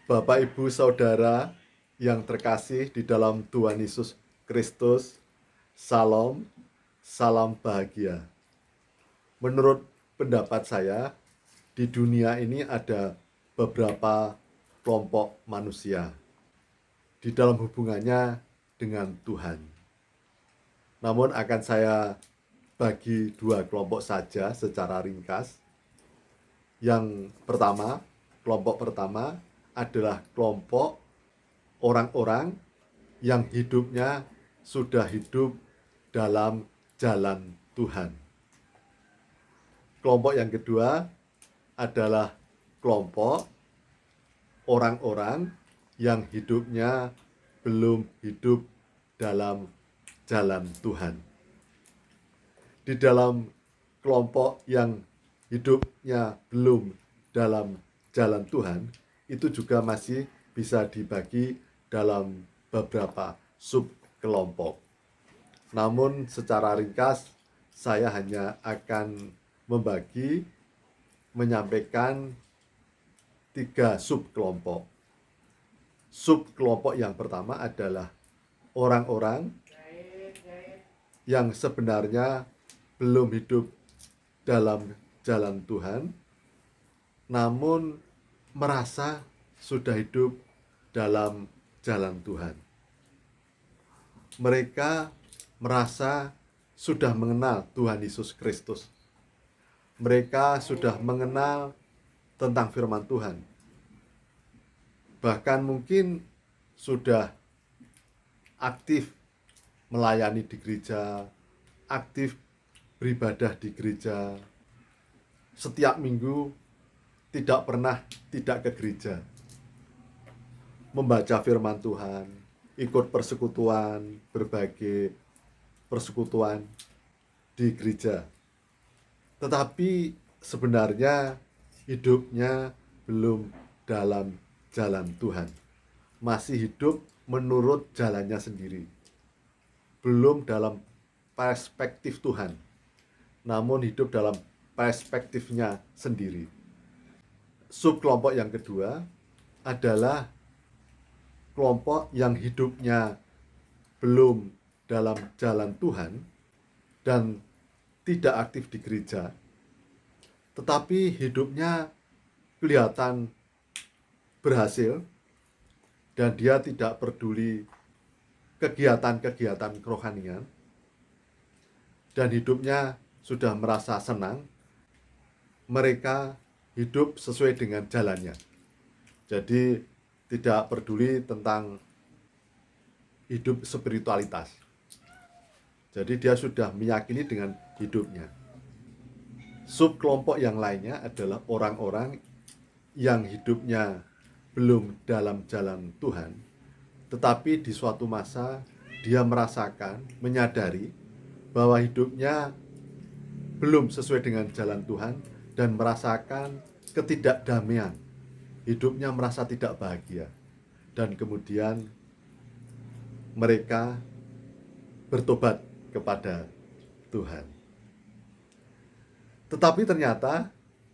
Bapak, Ibu, Saudara yang terkasih di dalam Tuhan Yesus Kristus, Salam, salam bahagia. Menurut pendapat saya, di dunia ini ada beberapa kelompok manusia di dalam hubungannya dengan Tuhan. Namun akan saya bagi dua kelompok saja secara ringkas. Yang pertama, kelompok pertama adalah kelompok orang-orang yang hidupnya sudah hidup dalam jalan Tuhan. Kelompok yang kedua adalah kelompok orang-orang yang hidupnya belum hidup dalam jalan Tuhan. Di dalam kelompok yang hidupnya belum dalam jalan Tuhan, itu juga masih bisa dibagi dalam beberapa sub kelompok. Namun secara ringkas saya hanya akan menyampaikan 3 sub kelompok. Sub kelompok yang pertama adalah orang-orang yang sebenarnya belum hidup dalam jalan Tuhan, namun merasa sudah hidup dalam jalan Tuhan. Mereka merasa sudah mengenal Tuhan Yesus Kristus. Mereka sudah mengenal tentang firman Tuhan. Bahkan mungkin sudah aktif melayani di gereja, aktif beribadah di gereja. Setiap minggu tidak pernah tidak ke gereja. Membaca firman Tuhan, ikut persekutuan, berbagai persekutuan di gereja. Tetapi sebenarnya hidupnya belum dalam jalan Tuhan. Masih hidup menurut jalannya sendiri. Belum dalam perspektif Tuhan, namun hidup dalam perspektifnya sendiri. Subkelompok yang kedua adalah kelompok yang hidupnya belum dalam jalan Tuhan dan tidak aktif di gereja, tetapi hidupnya kelihatan berhasil dan dia tidak peduli kegiatan-kegiatan kerohanian dan hidupnya sudah merasa senang. Mereka hidup sesuai dengan jalannya. Jadi tidak peduli tentang hidup spiritualitas. Jadi dia sudah meyakini dengan hidupnya. Subkelompok yang lainnya adalah orang-orang yang hidupnya belum dalam jalan Tuhan, tetapi di suatu masa dia merasakan, menyadari bahwa hidupnya belum sesuai dengan jalan Tuhan dan merasakan ketidakdamaian. Hidupnya merasa tidak bahagia. Dan kemudian mereka bertobat kepada Tuhan. Tetapi ternyata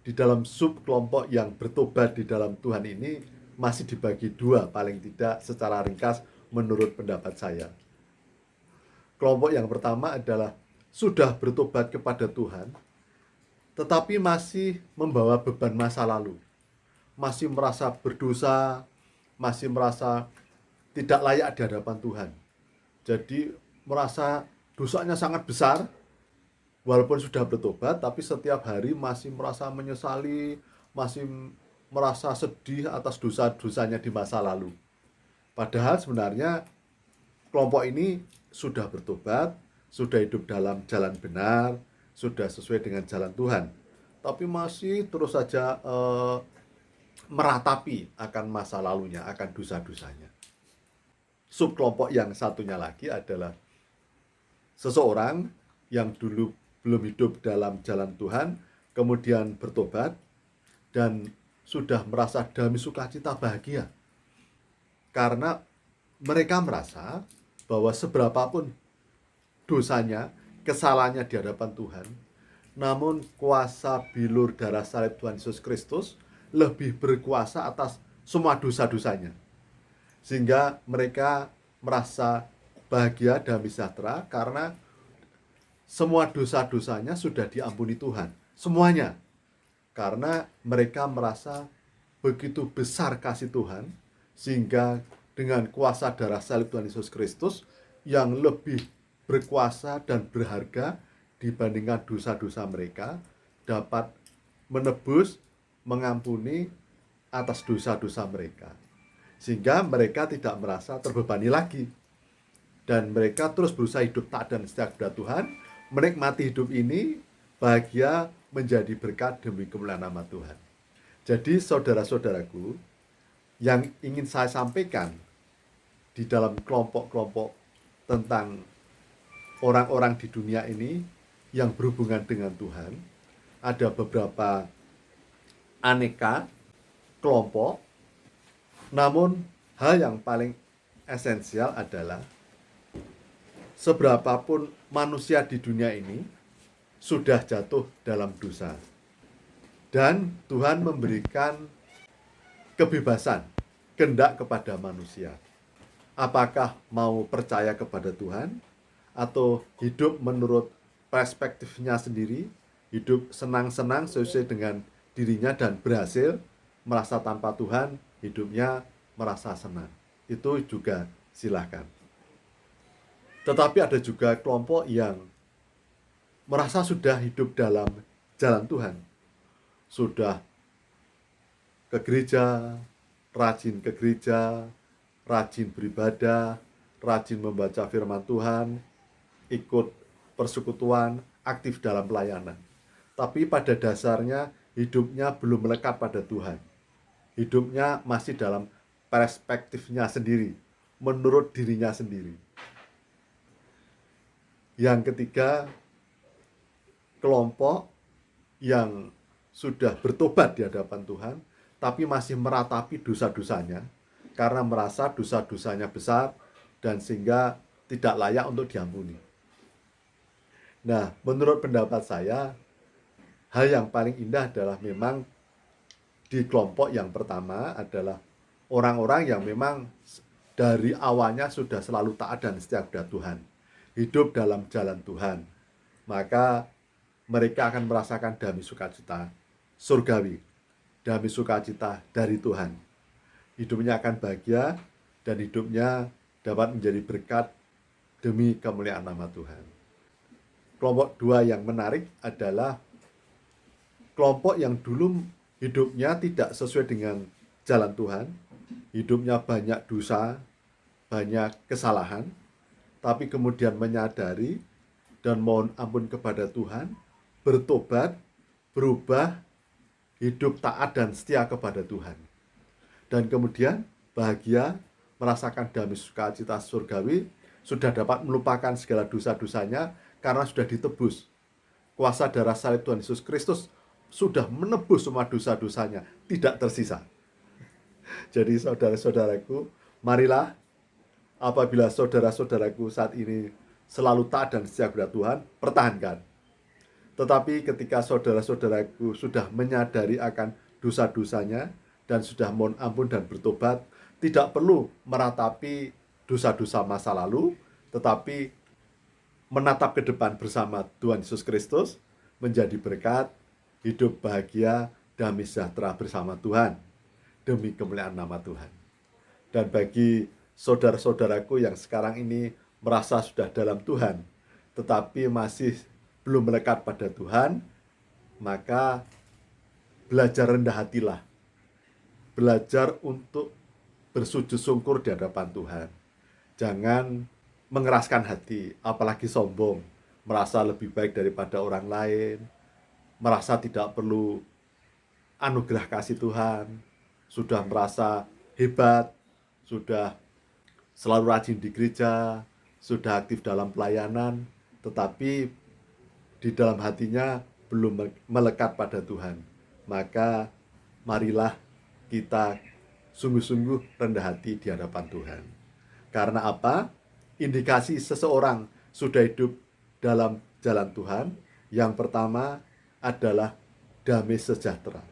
di dalam sub kelompok yang bertobat di dalam Tuhan ini masih dibagi dua, paling tidak secara ringkas menurut pendapat saya. Kelompok yang pertama adalah sudah bertobat kepada Tuhan, tetapi masih membawa beban masa lalu. Masih merasa berdosa, masih merasa tidak layak di hadapan Tuhan. Jadi merasa dosanya sangat besar, walaupun sudah bertobat, tapi setiap hari masih merasa menyesali, masih merasa sedih atas dosa-dosanya di masa lalu. Padahal sebenarnya kelompok ini sudah bertobat, sudah hidup dalam jalan benar, sudah sesuai dengan jalan Tuhan. Tapi masih terus saja meratapi akan masa lalunya, akan dosa-dosanya. Subkelompok yang satunya lagi adalah seseorang yang dulu belum hidup dalam jalan Tuhan, kemudian bertobat, dan sudah merasa damai sukacita bahagia. Karena mereka merasa bahwa seberapapun dosanya, kesalahannya di hadapan Tuhan, namun kuasa bilur darah salib Tuhan Yesus Kristus lebih berkuasa atas semua dosa-dosanya. Sehingga mereka merasa bahagia, damai sejahtera karena semua dosa-dosanya sudah diampuni Tuhan. Semuanya. Karena mereka merasa begitu besar kasih Tuhan, sehingga dengan kuasa darah salib Tuhan Yesus Kristus yang lebih berkuasa dan berharga dibandingkan dosa-dosa mereka, dapat menebus, mengampuni atas dosa-dosa mereka. Sehingga mereka tidak merasa terbebani lagi. Dan mereka terus berusaha hidup taat dan setia kepada Tuhan, menikmati hidup ini, bahagia, menjadi berkat demi kemuliaan nama Tuhan. Jadi saudara-saudaraku, yang ingin saya sampaikan di dalam kelompok-kelompok tentang orang-orang di dunia ini yang berhubungan dengan Tuhan, ada beberapa aneka kelompok, namun hal yang paling esensial adalah seberapapun manusia di dunia ini sudah jatuh dalam dosa. Dan Tuhan memberikan kebebasan, kehendak kepada manusia. Apakah mau percaya kepada Tuhan atau hidup menurut perspektifnya sendiri, hidup senang-senang sesuai dengan dirinya dan berhasil, merasa tanpa Tuhan, hidupnya merasa senang. Itu juga silakan. Tetapi ada juga kelompok yang merasa sudah hidup dalam jalan Tuhan. Sudah ke gereja, rajin ke gereja, rajin beribadah, rajin membaca firman Tuhan, ikut persekutuan, aktif dalam pelayanan. Tapi pada dasarnya hidupnya belum melekat pada Tuhan. Hidupnya masih dalam perspektifnya sendiri, menurut dirinya sendiri. Yang ketiga, kelompok yang sudah bertobat di hadapan Tuhan, tapi masih meratapi dosa-dosanya, karena merasa dosa-dosanya besar, dan sehingga tidak layak untuk diampuni. Nah, menurut pendapat saya, hal yang paling indah adalah memang di kelompok yang pertama adalah orang-orang yang memang dari awalnya sudah selalu taat dan setia kepada Tuhan, hidup dalam jalan Tuhan, maka mereka akan merasakan damai sukacita surgawi, damai sukacita dari Tuhan. Hidupnya akan bahagia dan hidupnya dapat menjadi berkat demi kemuliaan nama Tuhan. Kelompok dua yang menarik adalah kelompok yang dulu hidupnya tidak sesuai dengan jalan Tuhan, hidupnya banyak dosa, banyak kesalahan, tapi kemudian menyadari dan mohon ampun kepada Tuhan, bertobat, berubah, hidup taat dan setia kepada Tuhan. Dan kemudian bahagia, merasakan damai sukacita surgawi, sudah dapat melupakan segala dosa-dosanya karena sudah ditebus. Kuasa darah salib Tuhan Yesus Kristus sudah menebus semua dosa-dosanya, tidak tersisa. Jadi saudara-saudaraku, marilah apabila saudara-saudaraku saat ini selalu taat dan setia kepada Tuhan, pertahankan. Tetapi ketika saudara-saudaraku sudah menyadari akan dosa-dosanya dan sudah mohon ampun dan bertobat, tidak perlu meratapi dosa-dosa masa lalu, tetapi menatap ke depan bersama Tuhan Yesus Kristus, menjadi berkat, hidup bahagia, damai sejahtera bersama Tuhan, demi kemuliaan nama Tuhan. Dan bagi saudara-saudaraku yang sekarang ini merasa sudah dalam Tuhan, tetapi masih belum melekat pada Tuhan, maka belajar rendah hatilah. Belajar untuk bersujud syukur di hadapan Tuhan. Jangan mengeraskan hati, apalagi sombong, merasa lebih baik daripada orang lain, merasa tidak perlu anugerah kasih Tuhan, sudah merasa hebat, sudah selalu rajin di gereja, sudah aktif dalam pelayanan, tetapi di dalam hatinya belum melekat pada Tuhan. Maka marilah kita sungguh-sungguh rendah hati di hadapan Tuhan. Karena apa? Indikasi seseorang sudah hidup dalam jalan Tuhan, yang pertama adalah damai sejahtera.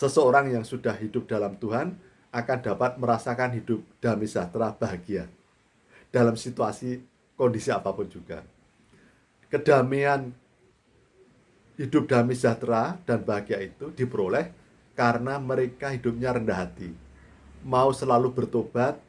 Seseorang yang sudah hidup dalam Tuhan akan dapat merasakan hidup damai sejahtera bahagia dalam situasi kondisi apapun juga. Kedamaian hidup damai sejahtera dan bahagia itu diperoleh karena mereka hidupnya rendah hati, mau selalu bertobat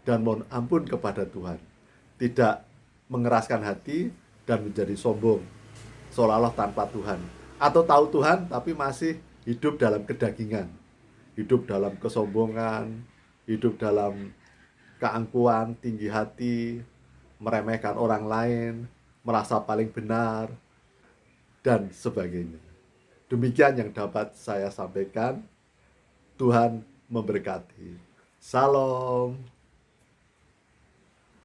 dan mohon ampun kepada Tuhan, tidak mengeraskan hati dan menjadi sombong seolah-olah tanpa Tuhan, atau tahu Tuhan tapi masih hidup dalam kedagingan, hidup dalam kesombongan, hidup dalam keangkuhan, tinggi hati, meremehkan orang lain, merasa paling benar, dan sebagainya. Demikian yang dapat saya sampaikan. Tuhan memberkati. Salam.